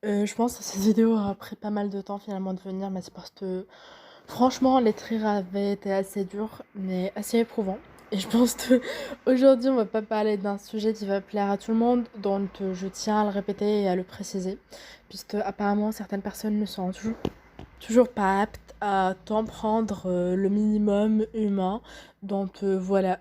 Je pense que cette vidéo a pris pas mal de temps finalement de venir, mais c'est parce que franchement l'écrire avait été assez dur, mais assez éprouvant. Et je pense qu'aujourd'hui on va pas parler d'un sujet qui va plaire à tout le monde, donc je tiens à le répéter et à le préciser, puisque apparemment certaines personnes ne sont toujours pas apte à t'en prendre le minimum humain. Donc voilà,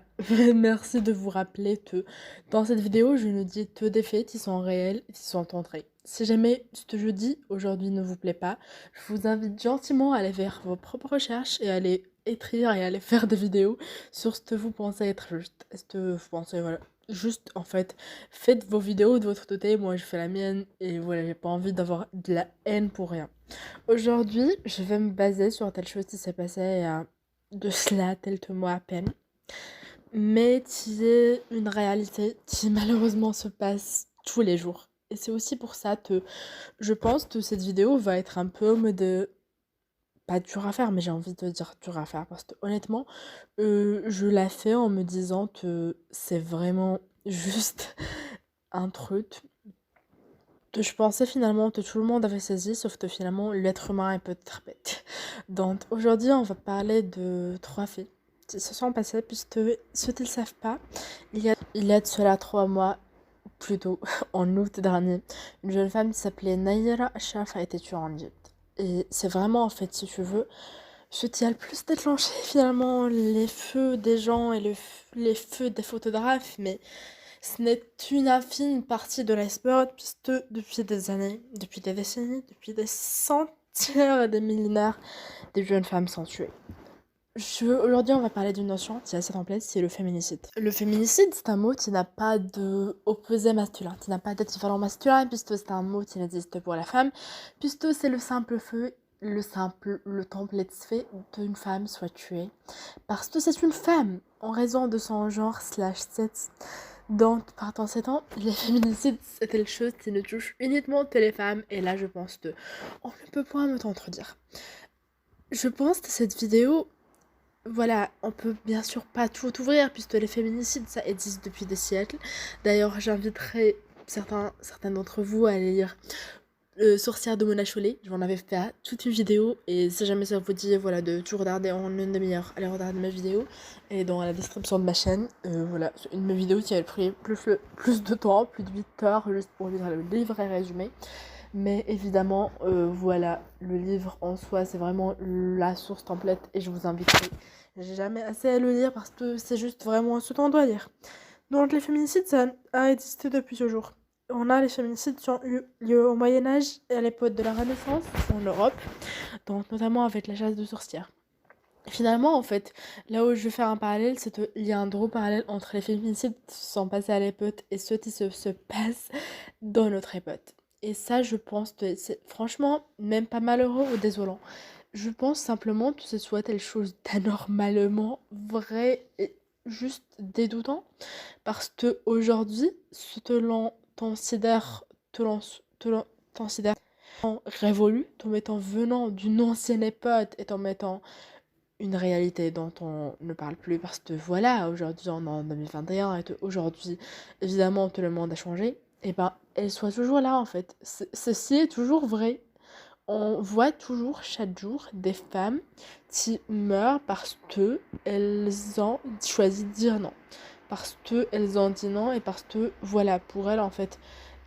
merci de vous rappeler que dans cette vidéo, je ne dis que des faits qui sont réels et qui sont entrés. Si jamais ce que je dis aujourd'hui ne vous plaît pas, je vous invite gentiment à aller faire vos propres recherches et à aller écrire et à aller faire des vidéos sur ce que vous pensez être juste. Est-ce que vous pensez, voilà, juste en fait, faites vos vidéos de votre côté, moi je fais la mienne et voilà, j'ai pas envie d'avoir de la haine pour rien. Aujourd'hui, je vais me baser sur telle chose qui s'est passée il y a de cela quelques mois à peine, mais qui est une réalité qui malheureusement se passe tous les jours. Et c'est aussi pour ça que je pense que cette vidéo va être un peu en mode pas dur à faire, mais j'ai envie de dire dur à faire parce que honnêtement, je la fais en me disant que c'est vraiment juste un truc que je pensais finalement que tout le monde avait saisi, sauf que finalement l'être humain est peut-être bête. Donc aujourd'hui, on va parler de trois filles qui se sont passées, puisque ceux qui ne le savent pas, il y a de cela 3 mois, plutôt en août dernier, une jeune femme qui s'appelait Naïra Ashraf a été tuée en Égypte. Et c'est vraiment, en fait, si tu veux, ce qui a le plus déclenché finalement les feux des gens et les feux des photographes, mais ce n'est qu'une infime partie de l'iceberg, puisque depuis des années, depuis des décennies, depuis des centaines et des millénaires, des jeunes femmes sont tuées. Aujourd'hui, on va parler d'une notion qui est assez complexe, c'est le féminicide. Le féminicide, c'est un mot qui n'a pas de opposé masculin, qui n'a pas d'équivalent masculin, puisque c'est un mot qui n'existe pour la femme, puisque c'est le simple fait, le template fait qu'une femme soit tuée, parce que c'est une femme, en raison de son genre slash sexe. Donc, partant ces temps, les féminicides, c'est quelque chose qui ne touche uniquement que les femmes, et là, je pense que on ne peut point me contredire. Je pense que cette vidéo, voilà, on peut bien sûr pas tout ouvrir, puisque les féminicides, ça existe depuis des siècles. D'ailleurs, j'inviterai certains d'entre vous à aller lire Sorcière de Mona Chollet. J'en avais fait toute une vidéo, et si jamais ça vous dit voilà, de tout regarder en une demi-heure, allez regarder ma vidéo. Et dans la description de ma chaîne, voilà, c'est une de mes vidéos qui a pris plus de temps, plus de 8 heures, juste pour lire le livre et résumé. Mais évidemment, voilà, le livre en soi, c'est vraiment la source template, et je vous inviterai. J'ai jamais assez à le lire parce que c'est juste vraiment ce qu'on doit lire. Donc les féminicides, ça a existé depuis toujours. On a les féminicides qui ont eu lieu au Moyen-Âge et à l'époque de la Renaissance en Europe, donc notamment avec la chasse de sorcières. Finalement, en fait, là où je vais faire un parallèle, c'est qu'il y a un gros parallèle entre les féminicides qui se sont passés à l'époque et ceux qui se passent dans notre époque. Et ça, je pense que c'est franchement même pas malheureux ou désolant. Je pense simplement que ce soit telle chose d'anormalement vrai et juste dégoûtant. Parce que aujourd'hui, ce que l'on considère, que l'on considère révolu, en mettant venant d'une ancienne époque et en mettant une réalité dont on ne parle plus parce que voilà, aujourd'hui on est en 2021 et aujourd'hui, évidemment, tout le monde a changé, et ben elle soit toujours là en fait. Ceci est toujours vrai. On voit toujours chaque jour des femmes qui meurent parce que elles ont choisi de dire non. Parce que elles ont dit non et parce que voilà, pour elles en fait,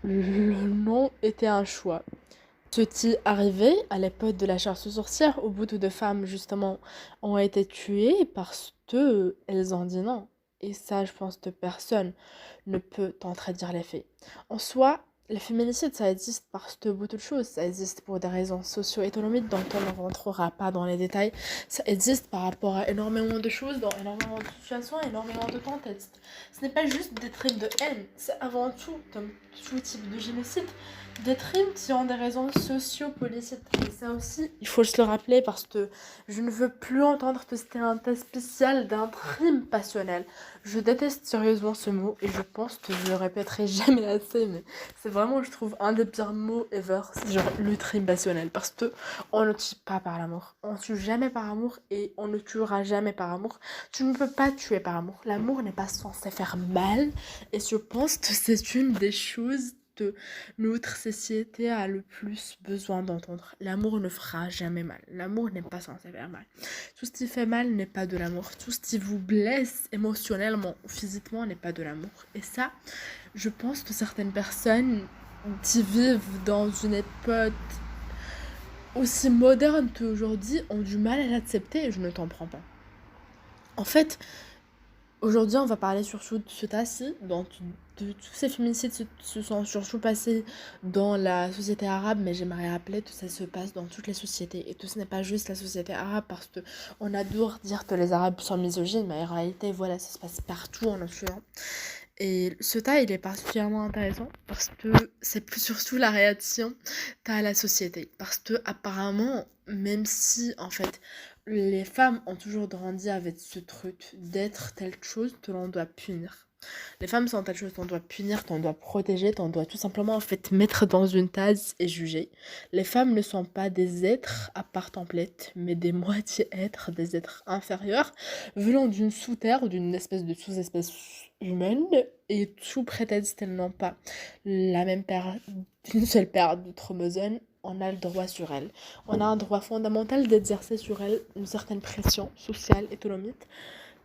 le non était un choix. Ce qui arrivait à l'époque de la chasse aux sorcières, où beaucoup de femmes justement ont été tuées parce que elles ont dit non. Et ça, je pense que personne ne peut contredire les faits. En soi, le féminicide, ça existe parce que beaucoup de choses. Ça existe pour des raisons socio-économiques dont on ne rentrera pas dans les détails. Ça existe par rapport à énormément de choses, dans énormément de situations, énormément de contextes. Ce n'est pas juste des crimes de haine, c'est avant tout, comme tout type de génocide, des crimes qui ont des raisons sociopolitiques. Et ça aussi, il faut se le rappeler parce que je ne veux plus entendre que c'était un cas spécial d'un crime passionnel. Je déteste sérieusement ce mot et je pense que je le répéterai jamais assez, mais c'est vraiment, je trouve, un des pires mots ever. C'est genre le crime passionnel parce que on ne tue pas par l'amour. On tue jamais par amour et on ne tuera jamais par amour. Tu ne peux pas tuer par amour. L'amour n'est pas censé faire mal et je pense que c'est une des choses que notre société a le plus besoin d'entendre. L'amour ne fera jamais mal. L'amour n'est pas censé faire mal. Tout ce qui fait mal n'est pas de l'amour. Tout ce qui vous blesse émotionnellement ou physiquement n'est pas de l'amour. Et ça, je pense que certaines personnes qui vivent dans une époque aussi moderne qu'aujourd'hui ont du mal à l'accepter et je ne t'en prends pas. En fait, aujourd'hui, on va parler surtout de ce tas-ci, donc de tous ces féminicides se sont surtout passés dans la société arabe, mais j'aimerais rappeler que ça se passe dans toutes les sociétés et que ce n'est pas juste la société arabe parce que on adore dire que les Arabes sont misogynes, mais en réalité, voilà, ça se passe partout en Occident. Et ce tas, il est particulièrement intéressant parce que c'est plus surtout la réaction qu'a la société. Parce que apparemment, même si en fait les femmes ont toujours grandi avec ce truc d'être telle chose que l'on doit punir. Les femmes sont telle chose qu'on doit punir, qu'on doit protéger, qu'on doit tout simplement en fait mettre dans une tasse et juger. Les femmes ne sont pas des êtres à part template, mais des moitiés-êtres, des êtres inférieurs, venant d'une sous-terre ou d'une espèce de sous-espèce humaine, et sous prétexte qu'elles n'ont pas la même paire, d'une seule paire de chromosomes, on a le droit sur elles. On a un droit fondamental d'exercer sur elles une certaine pression sociale, économique,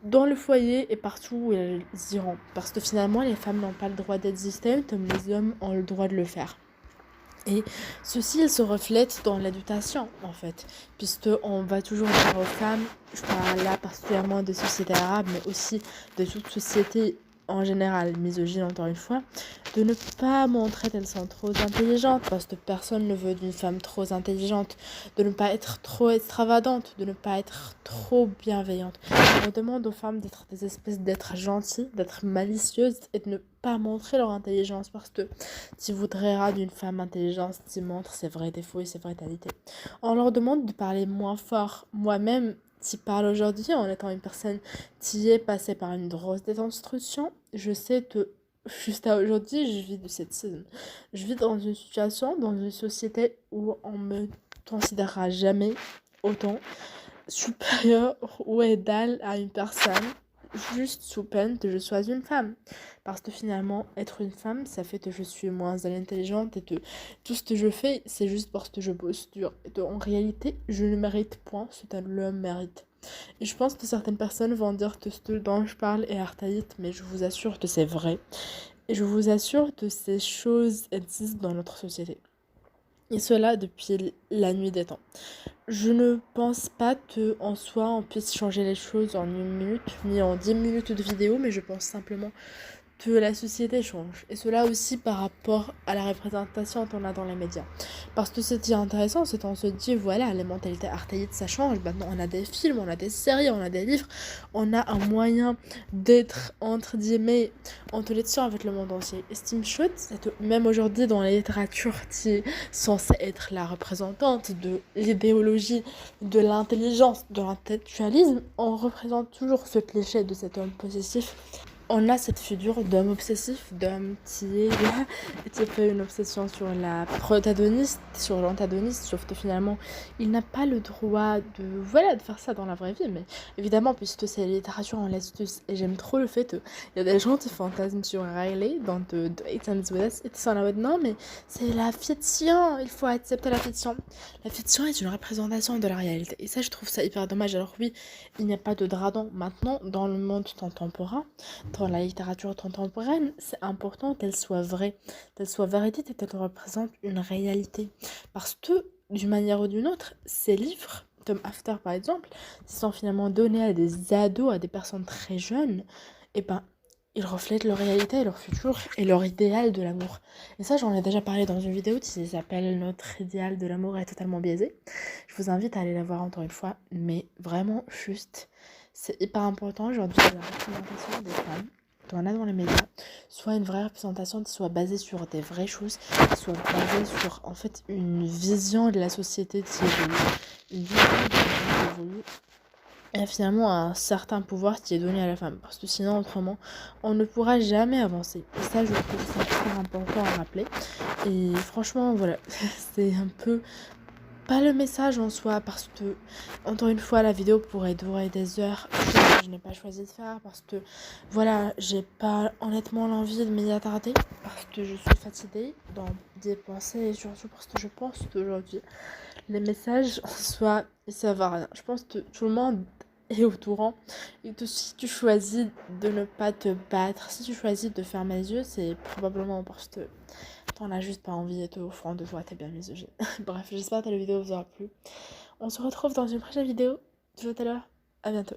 dans le foyer et partout où elles iront. Parce que finalement, les femmes n'ont pas le droit d'exister, comme les hommes ont le droit de le faire. Et ceci, il se reflète dans l'éducation, en fait, puisqu'on va toujours dire aux femmes, je parle là particulièrement des sociétés arabes, mais aussi de toute société en général, misogyne encore une fois, de ne pas montrer qu'elles sont trop intelligentes, parce que personne ne veut d'une femme trop intelligente, de ne pas être trop extravagante, de ne pas être trop bienveillante. On demande aux femmes d'être des espèces d'êtres gentils, d'être malicieuses et de ne pas montrer leur intelligence, parce que tu voudrais d'une femme intelligente qui montre ses vrais défauts et ses vraies qualités. On leur demande de parler moins fort. Moi-même, qui parle aujourd'hui en étant une personne qui est passée par une grosse déconstruction, je sais que jusqu'à aujourd'hui, je vis de cette saison. Je vis dans une situation, dans une société où on me considérera jamais autant supérieur ou égal à une personne juste sous peine que je sois une femme. Parce que finalement, être une femme, ça fait que je suis moins intelligente et que tout ce que je fais, c'est juste parce que je bosse dur. Et que, en réalité, je ne mérite point ce que l'homme mérite. Et je pense que certaines personnes vont dire que ce dont je parle est archaïque, mais je vous assure que c'est vrai. Et je vous assure que ces choses existent dans notre société. Et cela depuis la nuit des temps. Je ne pense pas qu'en soi on puisse changer les choses en une minute, ni en 10 minutes de vidéo, mais je pense simplement que la société change. Et cela aussi par rapport à la représentation qu'on a dans les médias. Parce que ce qui est intéressant, c'est qu'on se dit, voilà, les mentalités archaïques, ça change. Maintenant, on a des films, on a des séries, on a des livres. On a un moyen d'être, entre guillemets, en connexion avec le monde entier. Et ce qui me choque, c'est que même aujourd'hui, dans la littérature qui est censée être la représentante de l'idéologie, de l'intelligence, de l'intellectualisme, on représente toujours ce cliché de cet homme possessif. On a cette figure d'homme obsessif, d'homme qui est là, et qui fait une obsession sur la protagoniste, sur l'antagoniste, sauf que finalement, il n'a pas le droit de faire ça dans la vraie vie, mais évidemment, puisque c'est la littérature en l'astuce, et j'aime trop le fait qu'il y a des gens qui fantasment sur Riley, dans The Eight and With Us, et qui sont là, non, mais c'est la fiction, il faut accepter la fiction. La fiction est une représentation de la réalité, et ça, je trouve ça hyper dommage. Alors oui, il n'y a pas de dragon maintenant dans le monde contemporain. Dans la littérature contemporaine, c'est important qu'elle soit vraie, qu'elle soit véridique et qu'elle représente une réalité. Parce que, d'une manière ou d'une autre, ces livres, comme After par exemple, qui sont finalement donnés à des ados, à des personnes très jeunes, et ben, ils reflètent leur réalité, leur futur et leur idéal de l'amour. Et ça, j'en ai déjà parlé dans une vidéo qui s'appelle Notre idéal de l'amour est totalement biaisé. Je vous invite à aller la voir encore une fois, mais vraiment juste. C'est hyper important aujourd'hui que la représentation des femmes qu'on a dans les médias soit une vraie représentation qui soit basée sur des vraies choses, qui soit basée sur en fait une vision de la société qui évolue, une vision de la vie qui évolue, et finalement un certain pouvoir qui est donné à la femme. Parce que sinon, autrement, on ne pourra jamais avancer. Et ça, je trouve ça super important à rappeler. Et franchement, voilà, c'est un peu pas le message en soi, parce que, encore une fois, la vidéo pourrait durer des heures. Je n'ai pas choisi de faire parce que, voilà, j'ai pas honnêtement l'envie de m'y attarder. Parce que je suis fatiguée d'y penser et surtout parce que je pense qu'aujourd'hui, les messages en soi, ils servent à rien. Je pense que tout le monde est au courant. Et que si tu choisis de ne pas te battre, si tu choisis de fermer les yeux, c'est probablement parce que t'en as juste pas envie et au fond de toi, t'es bien misogyne. Bref, j'espère que la vidéo vous aura plu. On se retrouve dans une prochaine vidéo. Tout à l'heure. À bientôt.